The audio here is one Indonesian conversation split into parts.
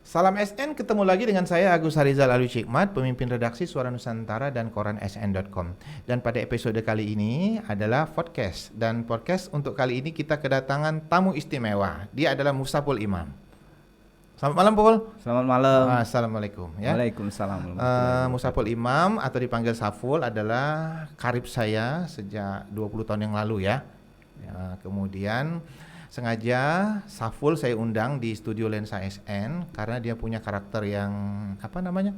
Salam SN, ketemu lagi dengan saya Agus Harizal Alwi Hikmat, pemimpin redaksi Suara Nusantara dan koran sn.com. Dan pada episode kali ini adalah podcast. Dan podcast untuk kali ini kita kedatangan tamu istimewa. Dia adalah Musaful Imam. Selamat malam, Pul. Selamat malam. Assalamualaikum. Ya. Waalaikumsalam. Musaful Imam atau dipanggil Saful adalah karib saya sejak 20 tahun yang lalu ya. Kemudian sengaja Saful saya undang di studio Lensa SN karena dia punya karakter yang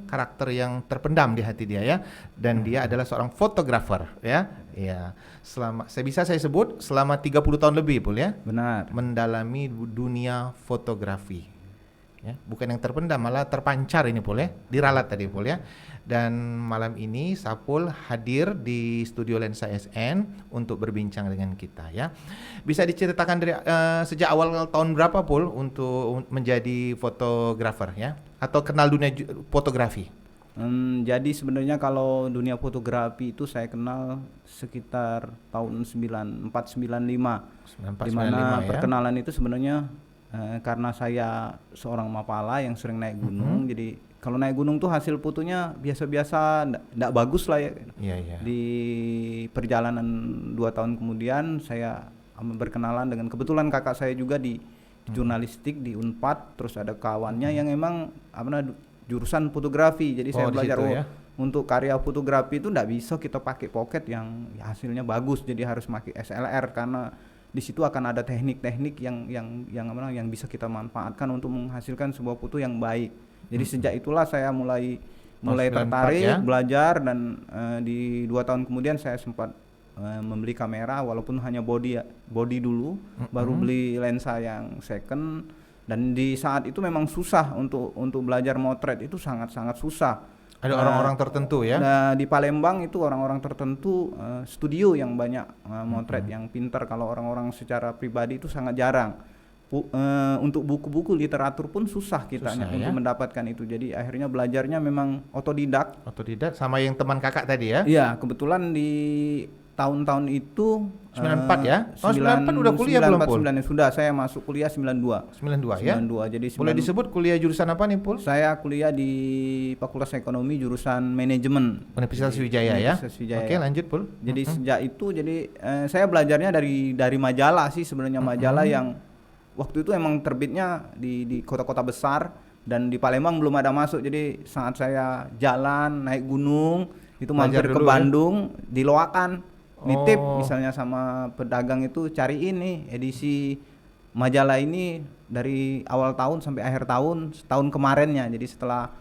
karakter yang terpendam di hati dia ya, dan dia adalah seorang fotografer ya. Iya. Saya sebut selama 30 tahun lebih, Pul ya. Benar. Mendalami dunia fotografi. Ya, bukan yang terpendam, malah terpancar ini, Pul ya. Diralat tadi, Pul ya. Dan malam ini Saful hadir di studio Lensa SN untuk berbincang dengan kita ya. Bisa diceritakan dari sejak awal tahun berapa, Pul, untuk menjadi fotografer ya, atau kenal dunia fotografi? Jadi sebenarnya kalau dunia fotografi itu saya kenal sekitar tahun 9495. Di mana perkenalan itu sebenarnya karena saya seorang mapala yang sering naik gunung. Jadi kalau naik gunung tuh hasil fotonya biasa-biasa, nggak bagus lah ya. Di perjalanan 2 tahun kemudian saya berkenalan dengan, kebetulan kakak saya juga di jurnalistik di Unpad, terus ada kawannya yang emang jurusan fotografi. Jadi saya belajar untuk karya fotografi itu nggak bisa kita pakai pocket yang hasilnya bagus, jadi harus pakai SLR karena di situ akan ada teknik-teknik yang bisa kita manfaatkan untuk menghasilkan sebuah foto yang baik. Jadi sejak itulah saya mulai tertarik ya? Belajar, dan di 2 tahun kemudian saya sempat membeli kamera walaupun hanya body dulu, baru beli lensa yang second. Dan di saat itu memang susah untuk belajar motret, itu sangat-sangat susah. Ada orang-orang tertentu ya? Nah, di Palembang itu orang-orang tertentu studio yang banyak motret yang pintar. Kalau orang-orang secara pribadi itu sangat jarang. Untuk buku-buku literatur pun susah kita untuk mendapatkan itu. Jadi akhirnya belajarnya memang otodidak sama yang teman kakak tadi ya? Iya, kebetulan di tahun-tahun itu 94 ya? Tahun 94 udah kuliah belum, Pul? Sudah, saya masuk kuliah 92 ya? 92, jadi boleh disebut kuliah jurusan apa nih, Pul? Saya kuliah di Fakultas Ekonomi jurusan Manajemen Universitas Sriwijaya ya? Oke, lanjut, Pul. Jadi sejak itu saya belajarnya dari majalah sih sebenarnya, majalah yang waktu itu emang terbitnya di kota-kota besar, dan di Palembang belum ada masuk. Jadi saat saya jalan naik gunung itu mampir ke Bandung ya? Di Loakan nitip misalnya sama pedagang itu, cari ini edisi majalah ini dari awal tahun sampai akhir tahun setahun kemarinnya. Jadi setelah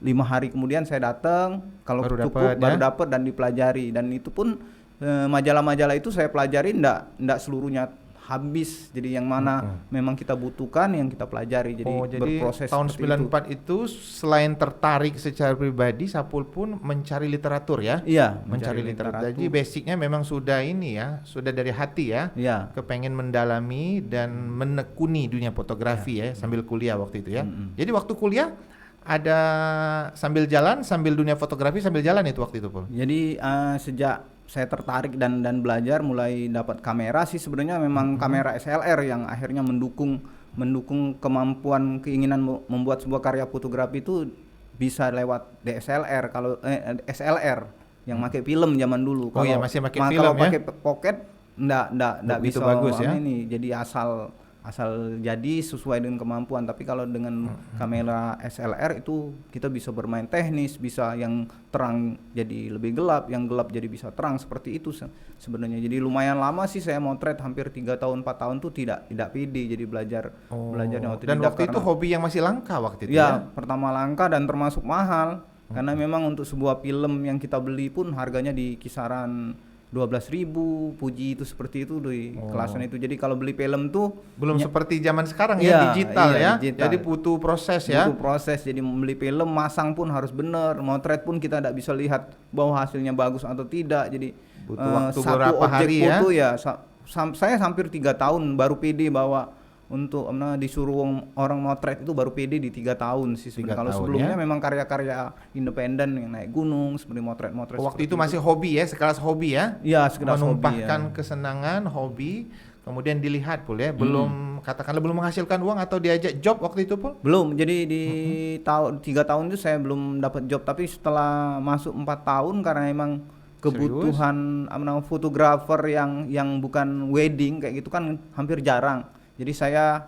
5 hari kemudian saya datang, kalau cukup baru dapat dan dipelajari. Dan itu pun majalah-majalah itu saya pelajari ndak seluruhnya habis. Jadi yang mana memang kita butuhkan yang kita pelajari. Jadi berproses. Tahun 94 itu selain tertarik secara pribadi, Saful pun mencari literatur ya? Iya, mencari literatur. Jadi basicnya memang sudah ini ya, sudah dari hati ya? Iya. Kepengen mendalami dan menekuni dunia fotografi ya sambil kuliah waktu itu ya. Jadi waktu kuliah ada sambil dunia fotografi sambil jalan itu waktu itu, Pul? Jadi sejak saya tertarik dan belajar, mulai dapat kamera sih sebenarnya memang kamera SLR yang akhirnya mendukung keinginan membuat sebuah karya fotografi itu bisa lewat DSLR. Kalau SLR yang pakai film zaman dulu. Masih pakai film ya. Kalau pakai pocket enggak bisa bagus ya. Ini jadi asal jadi sesuai dengan kemampuan. Tapi kalau dengan kamera SLR itu kita bisa bermain teknis, bisa yang terang jadi lebih gelap, yang gelap jadi bisa terang, seperti itu sebenarnya. Jadi lumayan lama sih saya motret, hampir 3 tahun 4 tahun tuh tidak pede, jadi belajarnya otodidak. Dan waktu itu hobi yang masih langka waktu itu ya? Pertama langka dan termasuk mahal. Karena memang untuk sebuah film yang kita beli pun harganya di kisaran 12.000, Fuji itu seperti itu di kelasan itu. Jadi kalau beli film tuh belum seperti zaman sekarang ya, digital ya. Digital. Jadi butuh proses ya. Butuh proses. Jadi membeli film, masang pun harus benar, motret pun kita tidak bisa lihat bahwa hasilnya bagus atau tidak. Jadi butuh waktu satu beberapa objek hari foto ya. Saya hampir 3 tahun baru pede bahwa untuk disuruh orang motret itu baru pede di 3 tahun sih sebenarnya. Kalau sebelumnya memang karya-karya independen yang naik gunung seperti motret-motret. Waktu itu masih hobi ya, sekelas hobi ya? Iya, sekelas hobi. Menumpahkan kesenangan, hobi, kemudian dilihat Pul ya, belum katakanlah belum menghasilkan uang atau diajak job waktu itu Pul? Belum, jadi di tahun 3 tahun itu saya belum dapat job, tapi setelah masuk 4 tahun karena emang kebutuhan fotografer yang bukan wedding kayak gitu kan hampir jarang. Jadi saya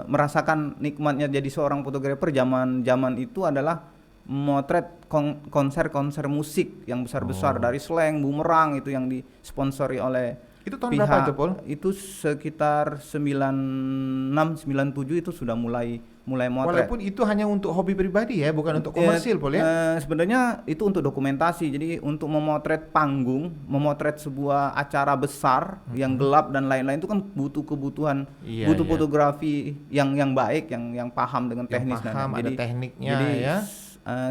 merasakan nikmatnya jadi seorang fotografer zaman itu adalah motret konser-konser musik yang besar-besar dari Slank, Bumerang itu yang disponsori oleh itu tahun berapa itu Pul? Itu sekitar 96 97 itu sudah mulai motret. Walaupun itu hanya untuk hobi pribadi ya, bukan untuk komersil Pul ya. Sebenarnya itu untuk dokumentasi. Jadi untuk memotret panggung, memotret sebuah acara besar yang gelap dan lain-lain itu kan butuh kebutuhan, butuh fotografi yang baik, yang paham dengan teknis dan ada tekniknya jadi, ya.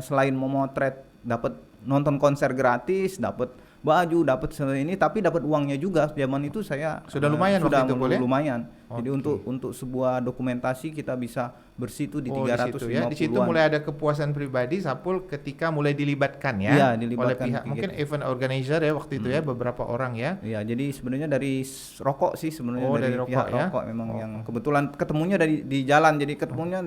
Selain memotret dapat nonton konser gratis, dapat baju, dapat ini, tapi dapat uangnya juga. Zaman itu saya sudah lumayan waktu itu boleh. Lumayan. Jadi untuk sebuah dokumentasi kita bisa bersitu di 350 ya. Di situ mulai ada kepuasan pribadi Sapul ketika mulai dilibatkan ya. Iya, dilibatkan oleh pihak mungkin event organizer ya waktu itu ya, beberapa orang ya. Iya, jadi sebenarnya dari rokok sih sebenarnya dari pihak rokok memang yang kebetulan ketemunya di jalan. Jadi ketemunya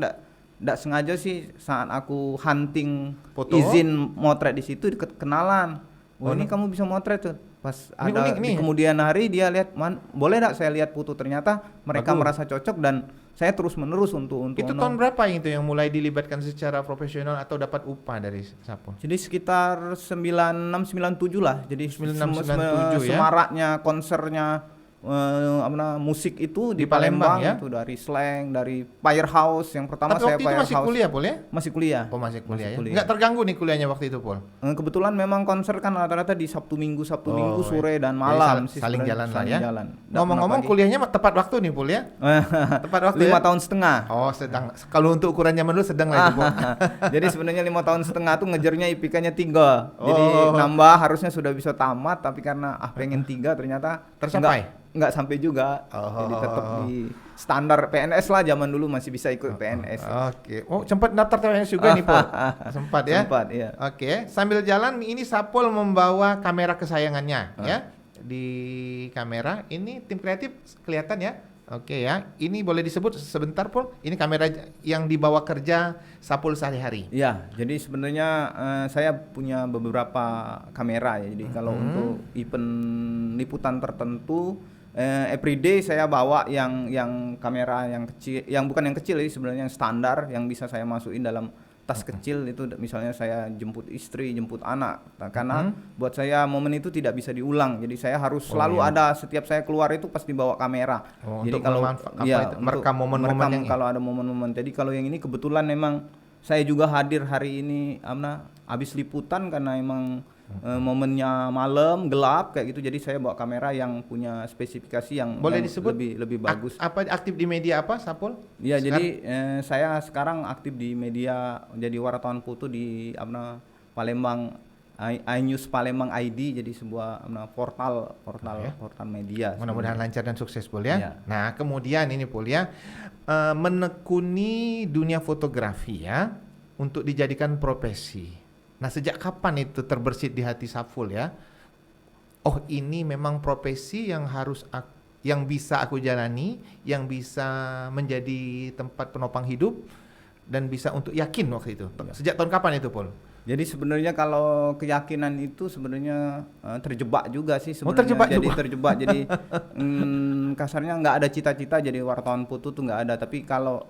enggak sengaja sih saat aku hunting izin motret di situ kenalan. Ini kamu bisa motret tuh. Pas ini ada di kemudian hari dia lihat, boleh enggak saya lihat foto, ternyata mereka merasa cocok dan saya terus menerus untuk itu tahun berapa itu yang mulai dilibatkan secara profesional atau dapat upah dari Sapul? Jadi sekitar 96 97 lah. Jadi 96 97 ya. Semaraknya konsernya musik itu di Palembang ya? Itu dari Slank, dari Firehouse yang pertama. Tapi saya waktu itu masih kuliah Pul ya? Masih kuliah. Oh masih kuliah ya? Nggak terganggu nih kuliahnya waktu itu Pul? Kebetulan memang konser kan rata-rata di Sabtu Minggu sore dan malam sih. Saling jalan lah ya? Ngomong-ngomong kuliahnya tepat waktu nih Pul ya? Tepat waktu 5 tahun setengah. Oh sedang, kalau untuk ukuran zaman dulu sedang lah itu Pul. Jadi sebenarnya 5 tahun setengah tuh ngejarnya IPK-nya 3. Jadi nambah harusnya sudah bisa tamat, tapi karena pengen 3 ternyata tercapai. Enggak sampai juga. Jadi tetap di standar PNS lah, zaman dulu masih bisa ikut PNS. Oke. Oh, sempat daftar PNS juga nih, Pul. Sempat ya? Sempat, iya. Oke, sambil jalan ini Sapul membawa kamera kesayangannya ya. Di kamera ini tim kreatif kelihatan ya. Oke ya. Ini boleh disebut sebentar, Pul. Ini kamera yang dibawa kerja Sapul sehari-hari. Iya, jadi sebenarnya saya punya beberapa kamera ya. Jadi kalau untuk event liputan tertentu everyday saya bawa yang kamera yang kecil, yang bukan yang kecil, sebenarnya yang standar yang bisa saya masukin dalam tas kecil itu. Misalnya saya jemput istri, jemput anak, karena buat saya momen itu tidak bisa diulang. Jadi saya harus selalu ada, setiap saya keluar itu pasti bawa kamera. Jadi kalau merekam momen-momen kalau ada momen-momen. Jadi kalau yang ini kebetulan memang saya juga hadir hari ini habis liputan karena emang momennya malam gelap kayak gitu, jadi saya bawa kamera yang punya spesifikasi yang boleh disebut lebih bagus. Apa aktif di media apa Sapul? Iya, jadi saya sekarang aktif di media, jadi wartawan foto di Palembang iNews Palembang ID, jadi sebuah portal media. Mudah-mudahan lancar dan sukses Pul ya. Nah kemudian ini Pul ya, menekuni dunia fotografi ya untuk dijadikan profesi. Nah sejak kapan itu terbersit di hati Sapul ya? Oh ini memang profesi yang yang bisa aku jalani, yang bisa menjadi tempat penopang hidup dan bisa untuk yakin waktu itu. Sejak tahun kapan itu Pul? Jadi sebenarnya kalau keyakinan itu sebenarnya terjebak juga sih sebenarnya. Terjebak. Jadi kasarnya nggak ada cita-cita jadi wartawan foto tuh nggak ada. Tapi kalau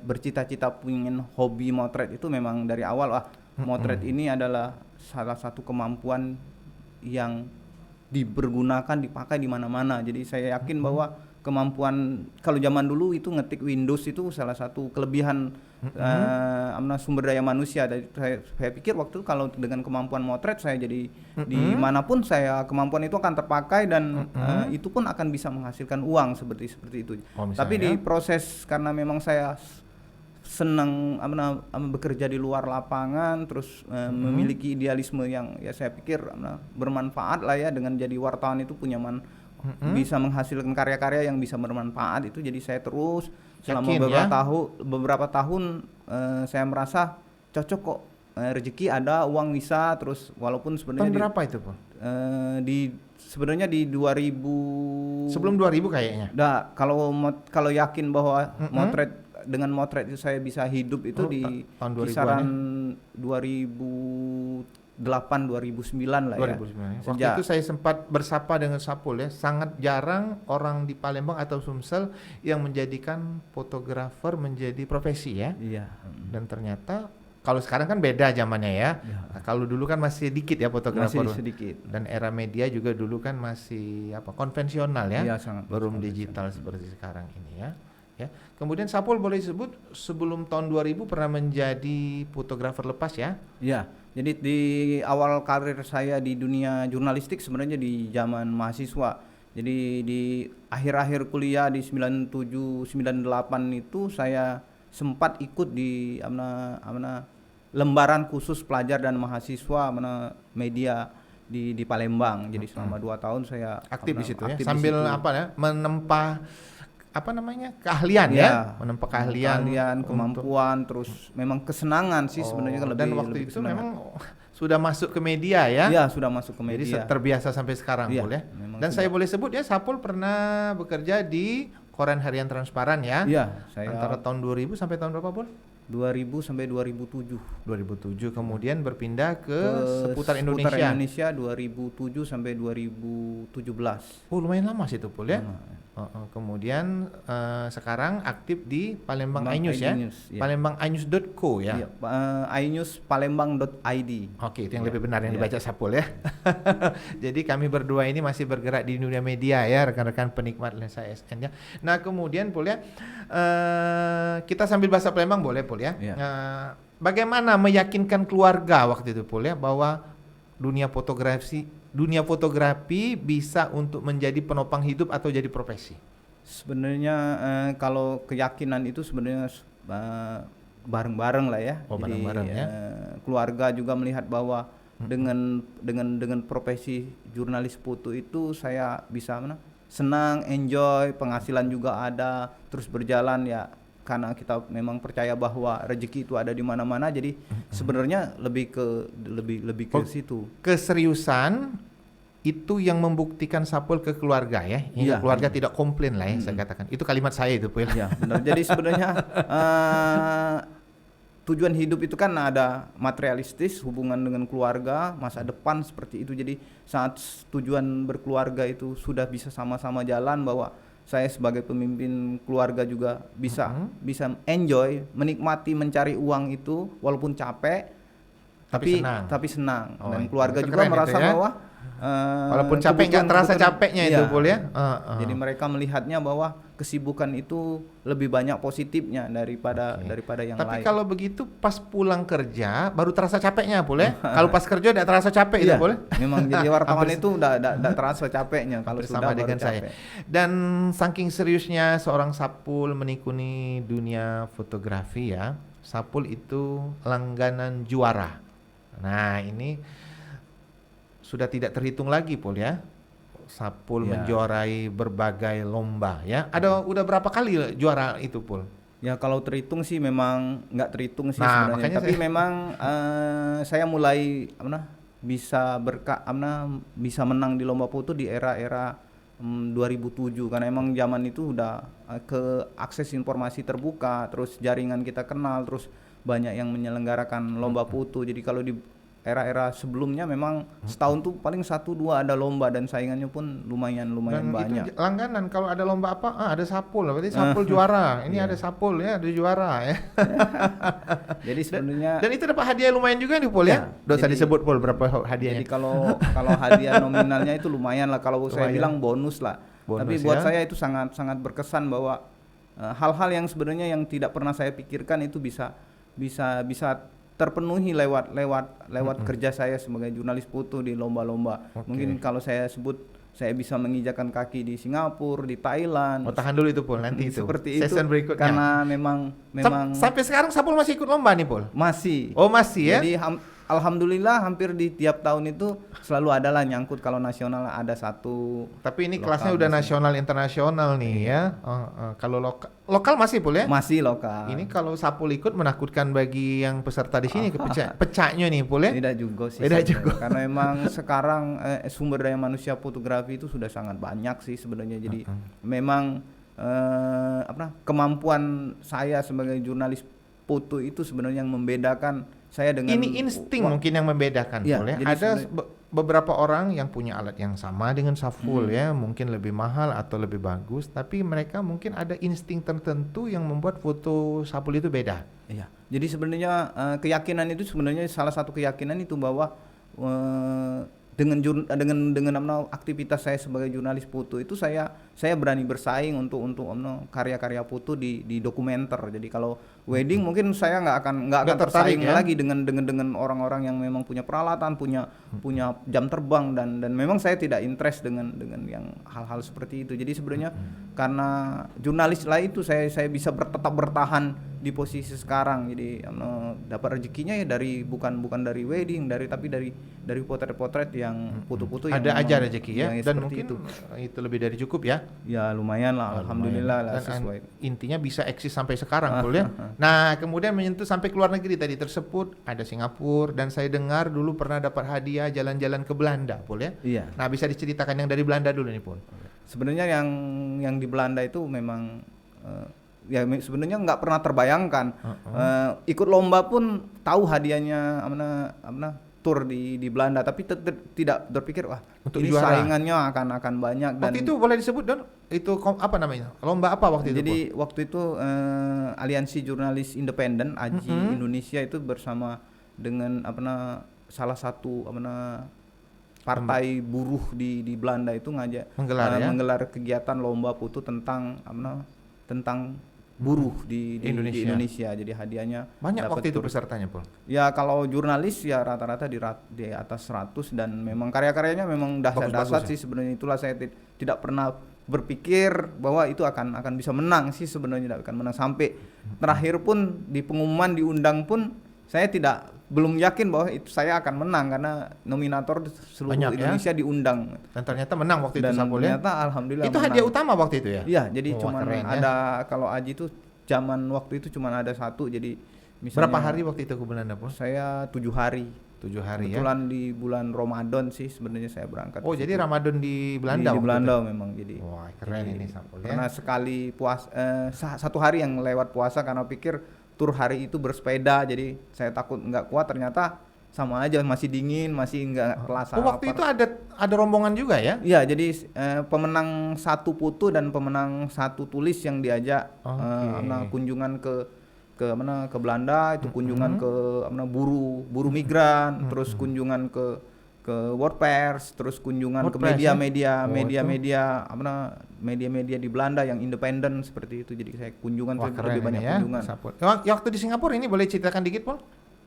bercita-cita pengen hobi motret itu memang dari awal motret ini adalah salah satu kemampuan yang dipergunakan, dipakai di mana-mana. Jadi saya yakin bahwa kemampuan, kalau zaman dulu itu ngetik Windows itu salah satu kelebihan sumber daya manusia. Saya pikir waktu itu kalau dengan kemampuan motret saya jadi dimanapun kemampuan itu akan terpakai dan itu pun akan bisa menghasilkan uang seperti itu. Tapi di proses, karena memang saya senang bekerja di luar lapangan, terus memiliki idealisme yang ya saya pikir bermanfaat lah ya, dengan jadi wartawan itu punya bisa menghasilkan karya-karya yang bisa bermanfaat itu, jadi saya terus selama Yakin, beberapa tahun saya merasa cocok kok, rezeki ada, uang bisa, terus walaupun sebenarnya Tahun berapa itu, Pol? Sebenarnya di 2000 Sebelum 2000 kayaknya. Kalau yakin bahwa dengan motret itu saya bisa hidup itu di tahun 2000-an kisaran 2008 2009 lah 2009. ya. Waktu itu saya sempat bersapa dengan Sapul ya. Sangat jarang orang di Palembang atau Sumsel yang menjadikan fotografer menjadi profesi ya. Iya. Dan ternyata kalau sekarang kan beda zamannya ya. Nah, kalau dulu kan masih dikit ya fotografer. Masih sedikit. Dan era media juga dulu kan masih konvensional ya. Iya, sangat belum digital seperti sekarang ini ya. Ya. Kemudian Sapul boleh disebut sebelum tahun 2000 pernah menjadi fotografer lepas ya? Iya. Jadi di awal karir saya di dunia jurnalistik sebenarnya di zaman mahasiswa. Jadi di akhir-akhir kuliah di 97 98 itu saya sempat ikut di lembaran khusus pelajar dan mahasiswa media di Palembang. Jadi selama 2 tahun saya aktif di situ ya. Sambil menempa keahlian ya, menempa keahlian, kemampuan, terus memang kesenangan sih sebenarnya lebih. Dan waktu itu memang sudah masuk ke media ya? Iya, sudah masuk ke media. Jadi terbiasa sampai sekarang ya. Dan saya boleh sebut ya, Sapul pernah bekerja di Koran Harian Transparan ya? Iya, saya antara tahun 2000 sampai tahun berapa, Pul? 2000 sampai 2007. 2007 kemudian berpindah ke Seputar Indonesia. 2007 sampai 2017. Oh, lumayan lama sih itu, Pul ya. Kemudian sekarang aktif di Palembang iNews ya. Ya. Palembang iNews.co ya. Iya, iNews Palembang.id. Oke, itu yang lebih benar yang dibaca Sapul ya. Jadi kami berdua ini masih bergerak di dunia media ya, rekan-rekan penikmat lensa ASN ya. Nah, kemudian Pul ya, kita sambil bahasa Palembang boleh, Pul ya. Bagaimana meyakinkan keluarga waktu itu, Pul ya, bahwa dunia fotografi bisa untuk menjadi penopang hidup atau jadi profesi? Sebenarnya kalau keyakinan itu sebenarnya bareng-bareng lah ya. Oh, bareng-bareng ya. Keluarga juga melihat bahwa dengan profesi jurnalis foto itu saya bisa senang, enjoy, penghasilan juga ada, terus berjalan ya. Karena kita memang percaya bahwa rezeki itu ada di mana-mana, jadi sebenarnya lebih ke situ. Keseriusan itu yang membuktikan Sapul ke keluarga ya, hingga keluarga tidak komplain lah ya, saya katakan. Itu kalimat saya itu, Pul. Iya, benar. Jadi sebenarnya tujuan hidup itu kan ada materialistis, hubungan dengan keluarga, masa depan seperti itu. Jadi saat tujuan berkeluarga itu sudah bisa sama-sama jalan, bahwa saya sebagai pemimpin keluarga juga bisa enjoy, menikmati mencari uang itu walaupun capek tapi senang. Dan keluarga juga merasa bahwa walaupun capek nggak terasa capeknya itu, Pul ya. Jadi mereka melihatnya bahwa kesibukan itu lebih banyak positifnya daripada yang lain. Tapi kalau begitu pas pulang kerja baru terasa capeknya, Pul ya. Kalau pas kerja tidak terasa capek itu, Pul. Memang jadi wartawan itu udah terasa capeknya kalau sudah dengan saya. Dan saking seriusnya seorang Sapul menekuni dunia fotografi ya, Sapul itu langganan juara. Nah, ini sudah tidak terhitung lagi, Pul ya. Sapul menjuarai berbagai lomba ya. Udah berapa kali juara itu, Pul? Ya kalau terhitung sih memang nggak terhitung sih sebenarnya. Tapi memang saya mulai bisa bisa menang di lomba foto di era 2007, karena emang zaman itu udah akses informasi terbuka, terus jaringan kita kenal, terus banyak yang menyelenggarakan lomba foto. Jadi kalau di era-era sebelumnya memang setahun tuh paling 1-2 ada lomba, dan saingannya pun lumayan banyak. Itu langganan kalau ada lomba apa, ada Sapul, berarti Sapul juara. Ini ada Sapul ya, ada juara ya. Jadi sebenarnya dan itu dapat hadiah lumayan juga nih, Pul ya. Dosa disebut, Pul, berapa hadiahnya? Jadi kalau hadiah nominalnya itu lumayan lah, kalau saya bilang bonus lah. Tapi buat saya itu sangat berkesan bahwa hal-hal yang sebenarnya yang tidak pernah saya pikirkan itu bisa terpenuhi lewat kerja saya sebagai jurnalis foto di lomba-lomba. Mungkin kalau saya sebut, saya bisa menginjakan kaki di Singapura, di Thailand. Tahan dulu itu, Pul, nanti itu. Seperti season itu. Karena memang sampai sekarang Sapul masih ikut lomba nih, Pul? Masih. Oh, masih ya? Jadi alhamdulillah hampir di tiap tahun itu selalu ada lah nyangkut, kalau nasional ada satu. Tapi ini kelasnya udah nasional internasional nih ya. Kalau lokal masih boleh? Masih lokal. Ini kalau Sapul ikut menakutkan bagi yang peserta di sini pecahnya nih boleh? Tidak juga sih. Tidak juga. Karena memang sekarang sumber daya manusia fotografi itu sudah sangat banyak sih sebenarnya. Jadi memang kemampuan saya sebagai jurnalis foto itu sebenarnya yang membedakan saya dengan ini insting mungkin yang membedakan ya, boleh. Ada beberapa orang yang punya alat yang sama dengan Sapul ya, mungkin lebih mahal atau lebih bagus, tapi mereka mungkin ada insting tertentu yang membuat foto Sapul itu beda. Iya. Jadi sebenarnya keyakinan itu sebenarnya salah satu keyakinan itu bahwa dengan aktivitas saya sebagai jurnalis foto itu saya berani bersaing untuk karya-karya foto di dokumenter. Jadi kalau wedding mungkin saya nggak akan tersaing ya? Lagi dengan orang-orang yang memang punya peralatan, punya jam terbang dan memang saya tidak interest dengan yang hal-hal seperti itu. Jadi sebenarnya karena jurnalis lah itu saya bisa tetap bertahan di posisi sekarang. Jadi dapat rezekinya ya bukan dari wedding, tapi dari potret-potret yang foto-foto yang ada aja rezeki ya, dan mungkin itu lebih dari cukup ya. Ya lumayan lah, alhamdulillah lah sesuai. Intinya bisa eksis sampai sekarang boleh. Nah kemudian menyentuh sampai ke luar negeri tadi tersebut ada Singapura, dan saya dengar dulu pernah dapat hadiah jalan-jalan ke Belanda boleh. Iya. Nah bisa diceritakan yang dari Belanda dulu nih Pul. Sebenarnya yang di Belanda itu memang ya sebenarnya nggak pernah terbayangkan. Ikut lomba pun tahu hadiahnya tur di Belanda, tapi tidak berpikir wah untuk ini juara. Saingannya akan banyak. Dan waktu itu boleh disebut Don, itu apa namanya, lomba apa waktu itu? Jadi waktu itu Aliansi Jurnalis Independen AJI Indonesia itu bersama dengan salah satu partai buruh di Belanda itu menggelar kegiatan lomba foto tentang buruh di Indonesia. Jadi hadiahnya banyak waktu itu pesertanya Pul. Ya kalau jurnalis ya rata-rata di atas 100, dan memang karya-karyanya memang dahsyat sih sebenarnya. Itulah saya tidak pernah berpikir bahwa itu akan bisa menang sih sebenarnya, tidak akan menang. Sampai terakhir pun di pengumuman diundang pun saya belum yakin bahwa itu saya akan menang, karena nominator seluruh banyak, Indonesia ya? Diundang. Dan ternyata menang waktu itu Sapul ya. Ternyata alhamdulillah. Itu menang. Hadiah utama waktu itu ya? Iya, jadi cuma ada kalau Aji itu waktu itu cuma ada satu. Jadi misalnya, berapa hari waktu itu ke Belanda Pul? Saya 7 hari. 7 hari ya. Kebetulan di bulan Ramadan sih sebenarnya saya berangkat. Oh, jadi Ramadan di Belanda. Di Belanda memang jadi. Wah, keren ini Sapul ya. Karena sekali satu hari yang lewat puasa, karena pikir tur hari itu bersepeda, jadi saya takut nggak kuat, ternyata sama aja, masih dingin, masih nggak terasa. Oh, waktu itu ada rombongan juga ya? Iya, jadi pemenang 1 foto dan pemenang 1 tulis yang diajak kunjungan ke Belanda itu, kunjungan ke buruh migran, terus kunjungan ke WordPress, terus kunjungan ke media-media di Belanda yang independen seperti itu. Jadi saya kunjungan lebih banyak ya, kunjungan. Waktu di Singapura ini boleh ceritakan dikit Pul?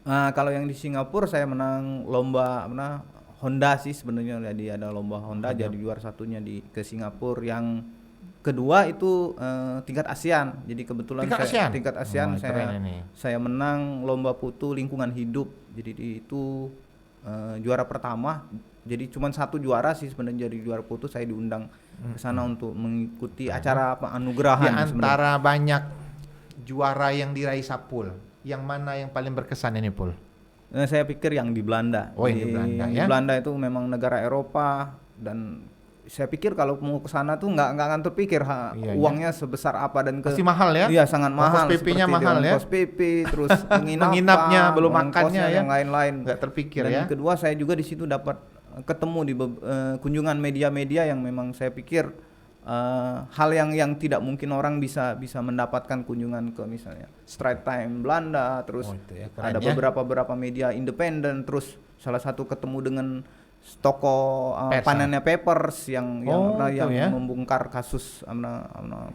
Kalau yang di Singapura saya menang lomba Honda sih sebenarnya. Jadi ada lomba Honda, jadi juara satunya ke Singapura. Yang kedua itu tingkat ASEAN. Jadi kebetulan tingkat ASEAN saya menang lomba foto lingkungan hidup. Jadi itu juara pertama. Jadi cuma 1 juara sih sebenarnya, jadi juara foto. Saya diundang ke sana untuk mengikuti acara anugerahan. Di antara banyak juara yang diraih Sapul, yang mana yang paling berkesan ini Pul? Saya pikir yang di Belanda. Oh, di Belanda ya. Di Belanda itu memang negara Eropa, dan saya pikir kalau mau ke sana tuh nggak akan terpikir uangnya sebesar apa, dan pasti mahal ya? Iya, sangat mahal. Kos PP-nya mahal ya? Kos PP, terus menginapnya, belum makannya ya? Yang lain-lain. Nggak terpikir dan ya? Kedua, saya juga di situ dapat ketemu di kunjungan media-media yang memang saya pikir hal yang tidak mungkin orang bisa mendapatkan kunjungan ke misalnya Straits Times Belanda, terus ada beberapa media independen, terus salah satu ketemu dengan toko Panania Papers yang membongkar kasus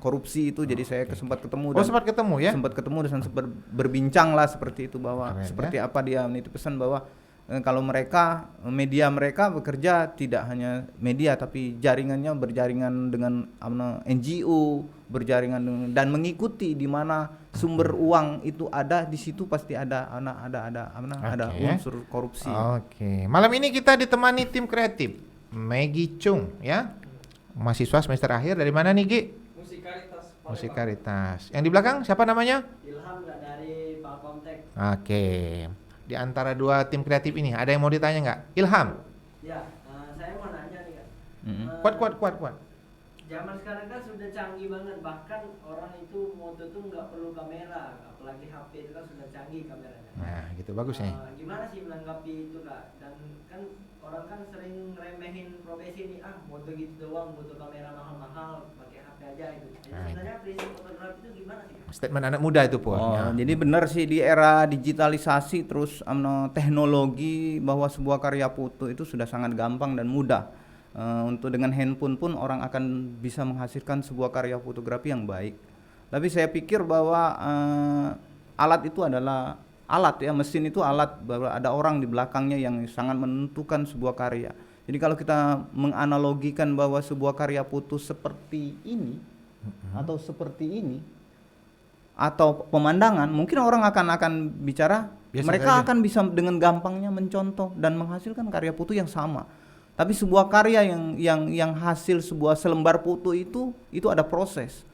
korupsi itu. Jadi saya sempat ketemu dan sempat ketemu ya? Sempat ketemu dan sempat berbincang lah seperti itu, bahwa seperti apa dia menitip pesan bahwa kalau mereka media mereka bekerja tidak hanya media tapi jaringannya berjaringan dengan NGO, berjaringan dan mengikuti di mana sumber uang itu ada, di situ pasti ada unsur korupsi. Oke. Malam ini kita ditemani tim kreatif Maggie Chung ya. Mahasiswa semester akhir dari mana nih, Gi? Musikalitas. Musikalitas. Yang di belakang siapa namanya? Ilham dari Palkomtek. Oke. Di antara dua tim kreatif ini ada yang mau ditanya nggak? Ilham. Ya, saya mau nanya nih Kak. Kuat. Zaman sekarang kan sudah canggih banget, bahkan orang itu foto tuh nggak perlu kamera, apalagi HP itu kan sudah canggih kameranya. Nah, gitu bagus nih. Gimana sih menanggapi itu Kak? Dan kan orang kan sering remehin profesi ini, foto gitu doang, butuh kamera mahal-mahal, pakai HP aja itu. Jadi sebenarnya prinsip fotografi itu gimana sih Kak? Statement anak muda itu, Pur. Jadi benar sih di era digitalisasi terus teknologi bahwa sebuah karya foto itu sudah sangat gampang dan mudah. Untuk dengan handphone pun orang akan bisa menghasilkan sebuah karya fotografi yang baik. Tapi saya pikir bahwa alat itu adalah alat ya, mesin itu alat, bahwa ada orang di belakangnya yang sangat menentukan sebuah karya. Jadi kalau kita menganalogikan bahwa sebuah karya foto seperti ini atau seperti ini atau pemandangan, mungkin orang akan bicara biasa mereka saja. Akan bisa dengan gampangnya mencontoh dan menghasilkan karya foto yang sama. Tapi sebuah karya yang hasil sebuah selembar foto itu ada proses.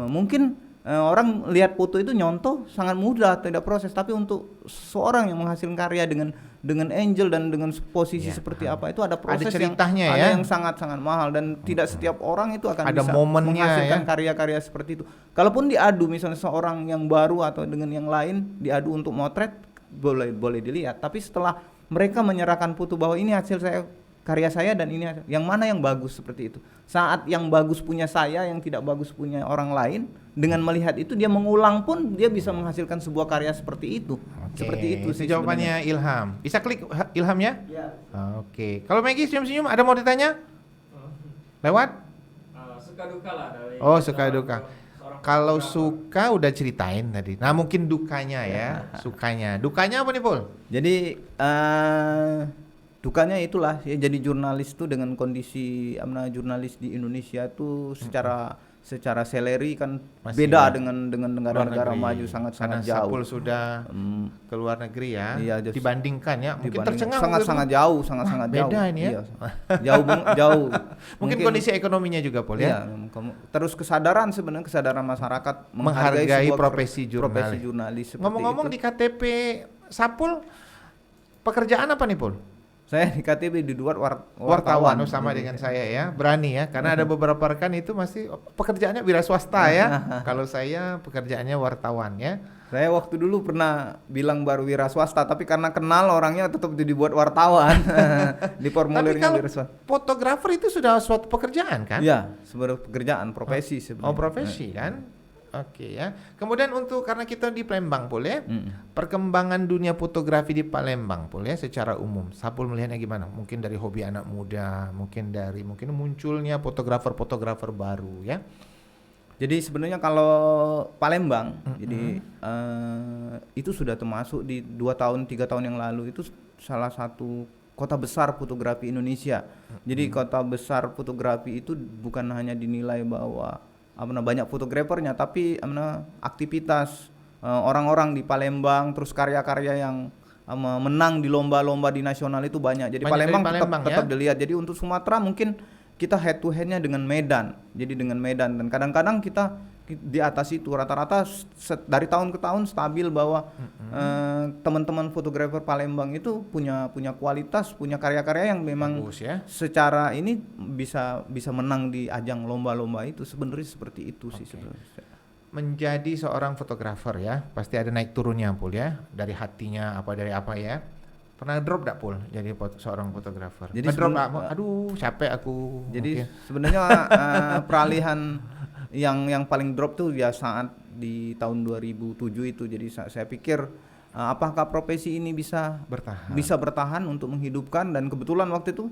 Mungkin orang lihat foto itu nyontoh sangat mudah, tidak proses. Tapi untuk seorang yang menghasilkan karya dengan angel dan dengan posisi seperti apa itu ada proses, ada ceritanya yang sangat-sangat mahal dan tidak setiap orang itu akan ada bisa menghasilkan karya-karya seperti itu. Kalaupun diadu misalnya seorang yang baru atau dengan yang lain diadu untuk motret boleh dilihat. Tapi setelah mereka menyerahkan foto bahwa ini hasil saya, karya saya dan ini yang mana yang bagus seperti itu. Saat yang bagus punya saya, yang tidak bagus punya orang lain, dengan melihat itu dia mengulang pun dia bisa menghasilkan sebuah karya seperti itu. Seperti itu sih jawabannya sebenarnya. Ilham. Bisa klik Ilham ya? Ya. Oke. Kalau Maggie senyum-senyum ada mau ditanya? Lewat? Suka duka lah dari. Suka duka. Kalau suka udah ceritain tadi. Nah, mungkin dukanya ya, sukanya. Dukanya apa nih, Pul? Jadi dukanya itulah ya, jadi jurnalis itu dengan kondisi jurnalis di Indonesia itu secara salary kan masih beda dengan negara-negara maju sangat jauh. Sapul sudah ke luar negeri ya. Iya, dibandingkan ya, mungkin tercengang sangat jauh. Beda ini ya. Iya, jauh. Mungkin kondisi ekonominya juga, Pul ya. Terus kesadaran masyarakat menghargai profesi jurnalis. Ngomong-ngomong di KTP Sapul pekerjaan apa nih, Pul? Saya di KTP di luar wartawan. Sama dengan saya ya, berani ya, karena ada beberapa rekan itu masih pekerjaannya wira swasta ya. Kalau saya pekerjaannya wartawan ya. Saya waktu dulu pernah bilang baru wira swasta, tapi karena kenal orangnya tetap dibuat wartawan. Di formulirnya wira swasta. Fotografer itu sudah suatu pekerjaan kan? Iya, sebuah pekerjaan, profesi sebenarnya. Profesi kan? Oke ya. Kemudian karena kita di Palembang, Pul ya, perkembangan dunia fotografi di Palembang, Pul ya, secara umum, Sapul melihatnya gimana? Mungkin dari hobi anak muda, mungkin munculnya fotografer baru ya. Jadi sebenarnya kalau Palembang, jadi itu sudah termasuk di 2-3 tahun yang lalu itu salah satu kota besar fotografi Indonesia. Jadi kota besar fotografi itu bukan hanya dinilai bahwa banyak fotografernya, tapi aktivitas orang-orang di Palembang, terus karya-karya yang menang di lomba-lomba di nasional itu banyak. Jadi Palembang tetap dilihat. Jadi untuk Sumatera mungkin kita head to headnya dengan Medan. Jadi dengan Medan, dan kadang-kadang kita di atas itu rata-rata dari tahun ke tahun stabil bahwa teman-teman fotografer Palembang itu punya kualitas, punya karya-karya yang memang bagus, ya? Secara ini bisa menang di ajang lomba-lomba itu. Sebenarnya seperti itu sih sebenarnya. Menjadi seorang fotografer ya, pasti ada naik turunnya, Pul ya, dari hatinya dari apa ya. Pernah drop gak, Pul, jadi seorang fotografer? Jadi drop aduh capek aku. Jadi sebenarnya peralihan yang paling drop tuh ya saat di tahun 2007 itu. Jadi saya pikir apakah profesi ini bisa bertahan untuk menghidupkan, dan kebetulan waktu itu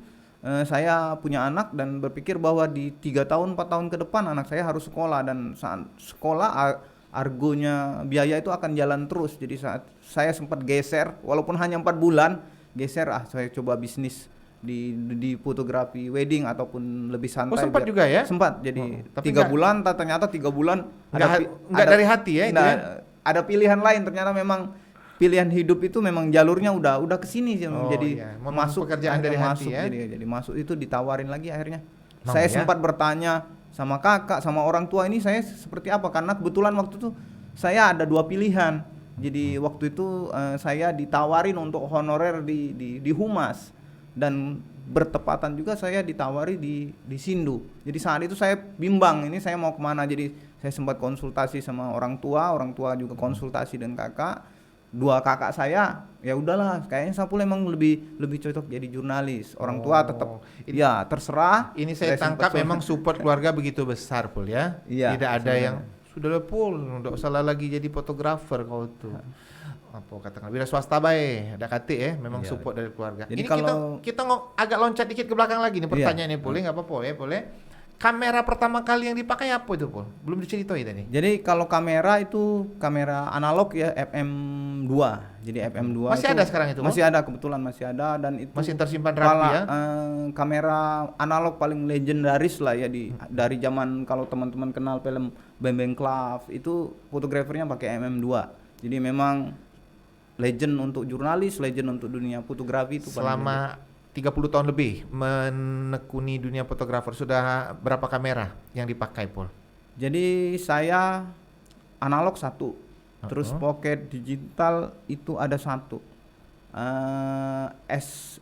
saya punya anak dan berpikir bahwa di 3 tahun 4 tahun ke depan anak saya harus sekolah, dan saat sekolah argonya biaya itu akan jalan terus. Jadi saat saya sempat geser walaupun hanya 4 bulan, geser, saya coba bisnis di fotografi wedding ataupun lebih santai. Sempat juga ya? Sempat. Jadi tapi 3 bulan, ternyata 3 bulan nggak dari hati ya itu ya? Ada pilihan lain, ternyata memang pilihan hidup itu memang jalurnya udah kesini jadi masuk pekerjaan dari masuk, hati ya. Jadi masuk itu ditawarin lagi akhirnya. Mau Saya ya? sempat bertanya sama kakak, sama orang tua, ini saya seperti apa, karena kebetulan waktu itu saya ada 2 pilihan. Jadi waktu itu saya ditawarin untuk honorer di Humas, dan bertepatan juga saya ditawari di Sindu. Jadi saat itu saya bimbang, ini saya mau kemana. Jadi saya sempat konsultasi sama orang tua juga konsultasi dengan kakak. 2 kakak saya, ya udahlah, kayaknya Sapul emang lebih cocok jadi jurnalis. Orang tua tetap ya terserah. Ini saya tangkap memang support keluarga begitu besar, Pul ya. Iya, tidak ada yang sudah Pul, enggak usah lagi jadi fotografer kau tuh. Apa katakan wira swasta bae, ada kate ya, memang support dari keluarga. Jadi ini kalau kita agak loncat dikit ke belakang lagi nih pertanyaannya, Pul, enggak apa-apa ya, boleh. Kamera pertama kali yang dipakai apa itu, Pul? Belum diceritain tadi. Jadi kalau kamera itu kamera analog ya, FM2. Jadi FM2 masih ada sekarang itu? Masih ada, kebetulan masih ada, dan itu masih tersimpan rapi ya. Kamera analog paling legendaris lah ya dari zaman, kalau teman-teman kenal film Beng Klav itu fotografernya pakai MM2. Jadi memang legend untuk jurnalis, legend untuk dunia fotografi itu. Selama 30 tahun lebih menekuni dunia fotografer, sudah berapa kamera yang dipakai, Pul? Jadi saya analog 1, terus pocket digital itu ada 1,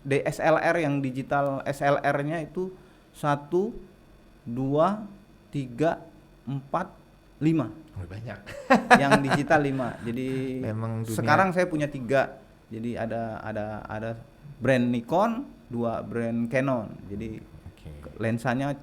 DSLR yang digital SLR-nya itu 1, 2, 3, 4, 5. Banyak. Yang digital 5. Jadi memang sekarang saya punya 3. Jadi ada brand Nikon, 2 brand Canon. Jadi lensanya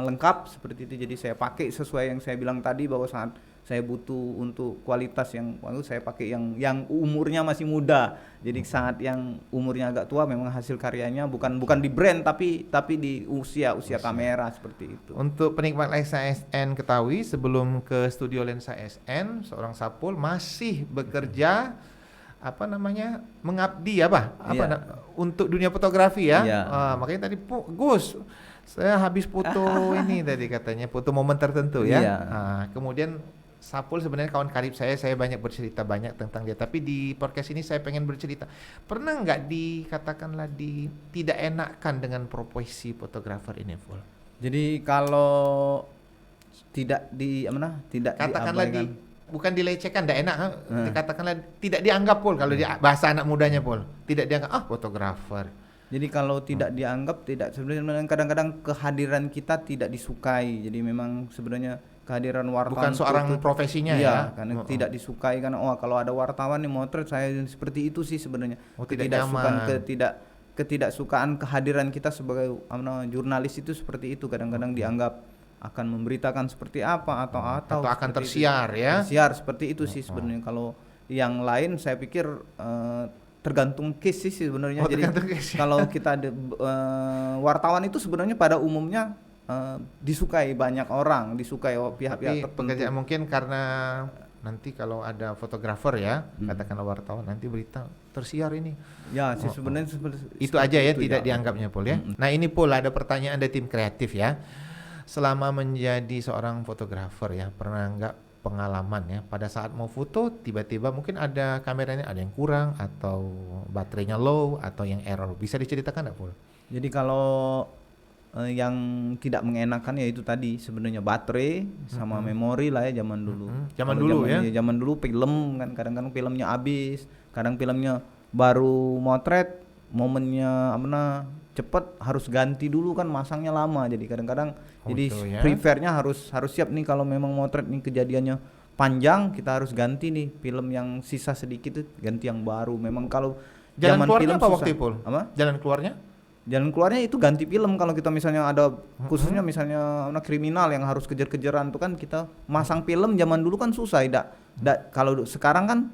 lengkap seperti itu. Jadi saya pakai sesuai yang saya bilang tadi, bahwa saat saya butuh untuk kualitas yang saya pakai yang umurnya masih muda. Jadi saat yang umurnya agak tua, memang hasil karyanya bukan di brand tapi di usia kamera seperti itu. Untuk penikmat lensa SN ketahui, sebelum ke studio lensa SN, seorang Sapul masih bekerja mengabdi untuk dunia fotografi ya. Makanya tadi Gus, saya habis foto ini tadi katanya, foto momen tertentu ya. Kemudian Sapul sebenarnya kawan karib saya banyak bercerita banyak tentang dia, tapi di podcast ini saya pengen bercerita. Pernah nggak dikatakanlah tidak enakan dengan profesi fotografer ini, Pul? Jadi kalau tidak katakanlah bukan dilecehkan, tidak enak, dikatakanlah tidak dianggap, Pul, kalau bahasa anak mudanya, Pul, tidak dianggap fotografer. Jadi kalau tidak dianggap, tidak, sebenarnya kadang-kadang kehadiran kita tidak disukai. Jadi memang sebenarnya kehadiran wartawan bukan seorang profesinya ya, karena tidak disukai, karena kalau ada wartawan nih motret saya seperti itu sih sebenarnya. Ketidaksukaan kehadiran kita sebagai jurnalis itu seperti itu, kadang-kadang dianggap akan memberitakan seperti apa atau akan tersiar itu. Ya. Tersiar seperti itu sih sebenarnya. Kalau yang lain saya pikir tergantung case sih sebenarnya. Jadi kalau kita wartawan itu sebenarnya pada umumnya disukai banyak orang, disukai pihak-pihak tertentu. Pekerjaan mungkin karena nanti kalau ada fotografer ya, katakanlah wartawan, nanti berita tersiar ini. Ya, sih sebenarnya itu aja ya, tidak dianggapnya, Pul ya. Nah ini, Pul, ada pertanyaan dari tim kreatif ya. Selama menjadi seorang fotografer ya, pernah nggak pengalaman ya, pada saat mau foto tiba-tiba mungkin ada kameranya ada yang kurang, atau baterainya low, atau yang error, bisa diceritakan nggak, Pul? Jadi kalau yang tidak mengenakan ya itu tadi sebenarnya baterai sama memori lah ya zaman dulu. Zaman dulu film kan, kadang-kadang filmnya habis, kadang filmnya baru motret, momennya cepet harus ganti dulu kan, masangnya lama, jadi kadang-kadang prefernya harus siap nih, kalau memang motret nih kejadiannya panjang, kita harus ganti nih film yang sisa sedikit itu, ganti yang baru. Memang kalau jalan keluarnya film apa waktu itu? Jalan keluarnya itu ganti film. Kalau kita misalnya ada khususnya misalnya kriminal yang harus kejar-kejaran tuh kan, kita masang film zaman dulu kan susah. Kalau sekarang kan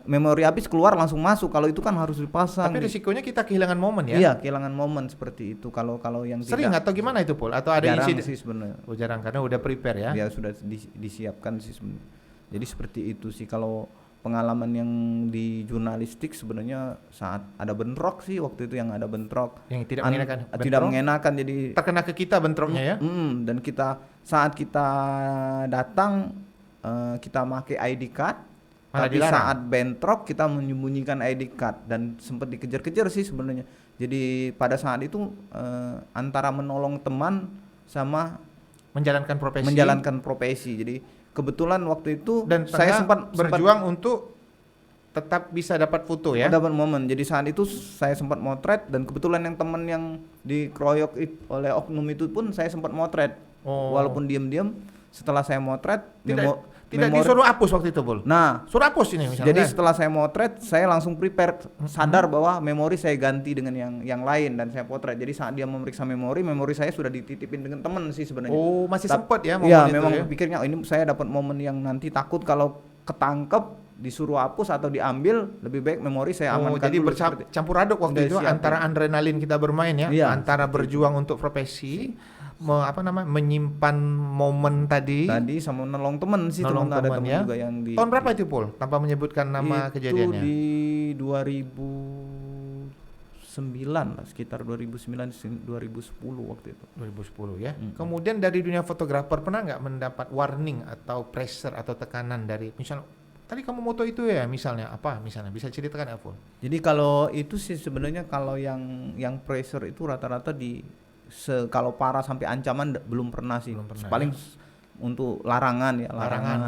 memori habis keluar langsung masuk, kalau itu kan harus dipasang. Tapi risikonya kita kehilangan momen ya? Iya, kehilangan momen seperti itu. Kalau yang sering atau gimana itu, Pul? Atau ada jarang sih sebenarnya. Jarang, karena udah prepare ya? Ya sudah disiapkan sih sebenarnya. Jadi seperti itu sih. Kalau pengalaman yang di jurnalistik sebenarnya saat ada bentrok sih waktu itu, yang ada bentrok yang tidak mengenakan. tidak mengenakan, jadi terkena ke kita bentroknya ya. Dan saat kita datang kita pakai ID card, malah tapi dilarang. saat bentrok kita menyembunyikan ID card dan sempat dikejar-kejar sih sebenarnya. Jadi pada saat itu antara menolong teman sama menjalankan profesi. Jadi kebetulan waktu itu dan saya sempat berjuang untuk tetap bisa dapat foto ya. Dapat momen. Jadi saat itu saya sempat motret, dan kebetulan yang teman yang dikeroyok oleh oknum itu pun saya sempat motret. Walaupun diam-diam setelah saya motret tidak disuruh hapus waktu itu, Bul. Nah, suruh hapus ini misalnya. Jadi setelah saya motret, saya langsung prepare, sadar bahwa memori saya ganti dengan yang lain dan saya potret. Jadi saat dia memeriksa memori saya sudah dititipin dengan teman sih sebenarnya. Oh, masih sempat ya momen itu. Memang pikirnya ini saya dapat momen yang nanti takut kalau ketangkep disuruh hapus atau diambil, lebih baik memori saya amankan. Jadi bercampur aduk waktu itu antara adrenalin kita bermain ya, antara berjuang untuk profesi, menyimpan momen tadi sama nolong teman sih, teman ya. juga yang di tahun berapa itu, Pul? Tanpa menyebutkan nama kejadiannya. Itu di 2009 lah, sekitar 2009 2010 waktu itu. 2010 ya. Kemudian dari dunia fotografer pernah nggak mendapat warning atau pressure atau tekanan dari misalnya tadi kamu moto itu ya, misalnya apa? Misalnya bisa ceritakan ya, Pul? Jadi kalau itu sih sebenarnya kalau yang pressure itu rata-rata kalau parah sampai ancaman belum pernah sih. Paling untuk larangan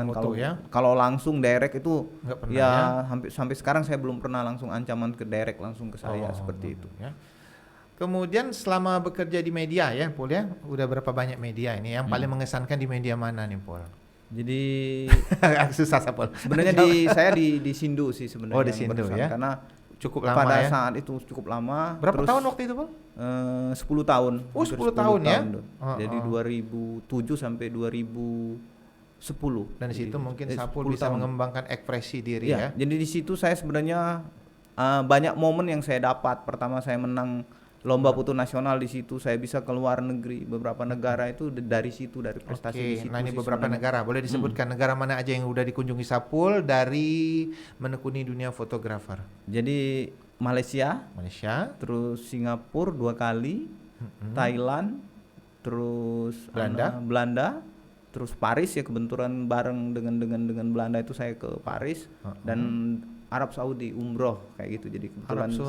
moto ya. Kalau langsung direct itu nggak pernah ya. Sampai sekarang saya belum pernah langsung ancaman ke direct langsung ke saya seperti itu ya. Kemudian selama bekerja di media ya, Pul ya, udah berapa banyak media ini yang paling mengesankan di media mana nih, Pul? Jadi susah Pul. Sebenarnya saya di Sindu sih sebenarnya. Di Sindu ya. Karena cukup lama pada ya. saat itu cukup lama. Berapa tahun waktu itu, Pul? 10 tahun. 10 tahun ya. Jadi 2007 sampai 2010. Dan di situ mungkin Sapul bisa mengembangkan ekspresi diri ya. Jadi di situ saya sebenarnya banyak momen yang saya dapat. Pertama saya menang lomba foto nasional di situ, saya bisa ke luar negeri, beberapa negara itu dari situ, dari prestasi di situ. Nah ini beberapa negara, boleh disebutkan negara mana aja yang udah dikunjungi Sapul dari menekuni dunia fotografer? Jadi Malaysia, terus Singapura 2 kali, Thailand, terus Belanda, terus Paris ya, kebetulan bareng dengan Belanda itu saya ke Paris, dan Arab Saudi umroh kayak gitu. Jadi kebetulan itu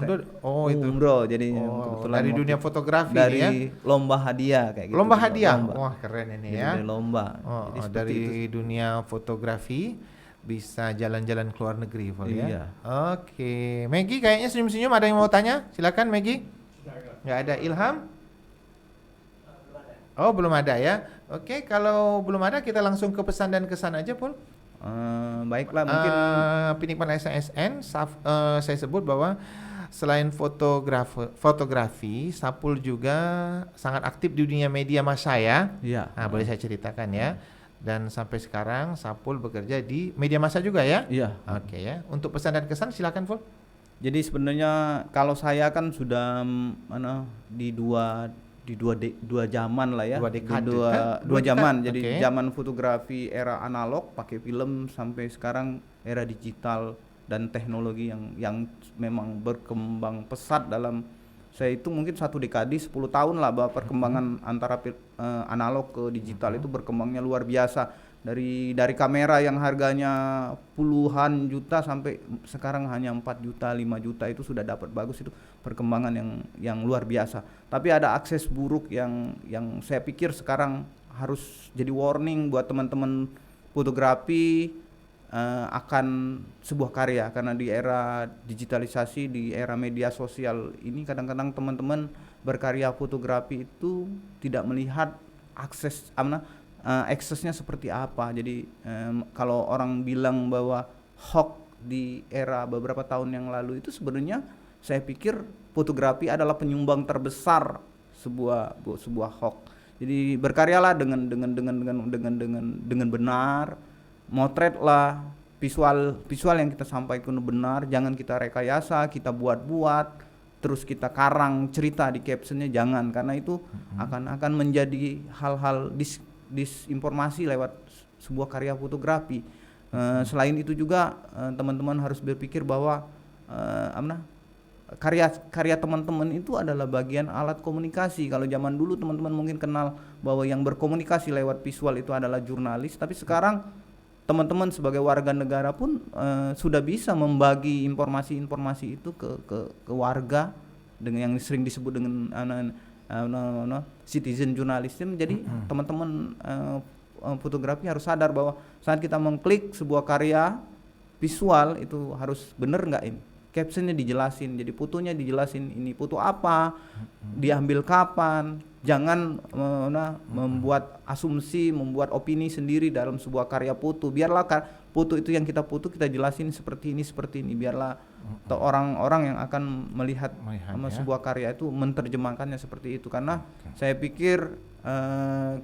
umroh, jadi kebetulan dari dunia fotografi dari ya? Lomba hadiah kayak gitu. Lomba hadiah, wah keren ini ya. Dari lomba. Jadi dari dunia fotografi bisa jalan-jalan ke luar negeri, ya. Oke, Maggie kayaknya senyum-senyum, ada yang mau tanya? Silakan Maggie. Nggak ada. Ilham? Oh belum ada ya. Oke, kalau belum ada kita langsung ke pesan dan kesan aja, Pul. Baiklah, mungkin penikmat SNSN saya sebut bahwa selain fotografi, Sapul juga sangat aktif di dunia media massa ya. Iya. Nah, boleh saya ceritakan ya. Dan sampai sekarang Sapul bekerja di media massa juga ya? Iya. Oke ya. Untuk pesan dan kesan silakan, Pul. Jadi sebenarnya kalau saya kan sudah di dua zaman lah ya, dua zaman. Jadi zaman fotografi era analog pakai film, sampai sekarang era digital dan teknologi yang memang berkembang pesat. Dalam saya itu mungkin 1 dekade 10 tahun lah, bahwa perkembangan antara analog ke digital itu berkembangnya luar biasa. Dari kamera yang harganya puluhan juta sampai sekarang hanya 4 juta 5 juta itu sudah dapat bagus. Itu perkembangan yang luar biasa. Tapi ada akses buruk yang saya pikir sekarang harus jadi warning buat teman-teman fotografi akan sebuah karya. Karena di era digitalisasi, di era media sosial ini, kadang-kadang teman-teman berkarya fotografi itu tidak melihat aksesnya seperti apa. Jadi kalau orang bilang bahwa hoax di era beberapa tahun yang lalu itu, sebenarnya saya pikir fotografi adalah penyumbang terbesar sebuah hoax. Jadi berkaryalah dengan benar, motretlah visual yang kita sampaikan benar, jangan kita rekayasa, kita buat-buat, terus kita karang cerita di captionnya, jangan, karena itu akan menjadi hal-hal disinformasi lewat sebuah karya fotografi. Selain itu juga teman-teman harus berpikir bahwa karya teman-teman itu adalah bagian alat komunikasi. Kalau zaman dulu teman-teman mungkin kenal bahwa yang berkomunikasi lewat visual itu adalah jurnalis, tapi sekarang teman-teman sebagai warga negara pun sudah bisa membagi informasi-informasi itu ke warga dengan yang sering disebut dengan citizen journalism. Jadi teman-teman fotografi harus sadar bahwa saat kita mengklik sebuah karya visual itu harus benar nggak ini, captionnya dijelasin, jadi fotonya dijelasin ini foto apa, diambil kapan, jangan membuat asumsi, membuat opini sendiri dalam sebuah karya foto. Biarlah foto itu yang kita foto kita jelasin seperti ini, biarlah orang-orang yang akan melihat sebuah karya itu menerjemahkannya seperti itu. Karena saya pikir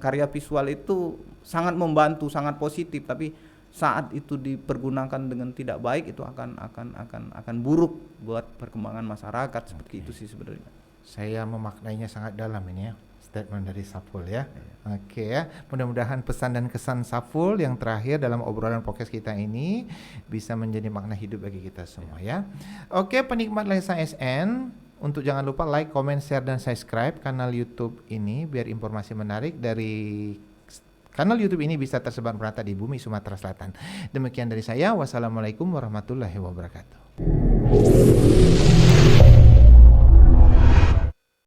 karya visual itu sangat membantu, sangat positif, tapi saat itu dipergunakan dengan tidak baik itu akan buruk buat perkembangan masyarakat. Seperti itu sih sebenarnya. Saya memaknainya sangat dalam ini ya, statement dari Saful ya. Oke ya, mudah-mudahan pesan dan kesan Saful yang terakhir dalam obrolan podcast kita ini bisa menjadi makna hidup bagi kita semua ya. Oke, penikmat lensa SN, untuk jangan lupa like, comment, share dan subscribe kanal YouTube ini biar informasi menarik dari kanal YouTube ini bisa tersebar merata di bumi Sumatera Selatan. Demikian dari saya. Wassalamualaikum warahmatullahi wabarakatuh.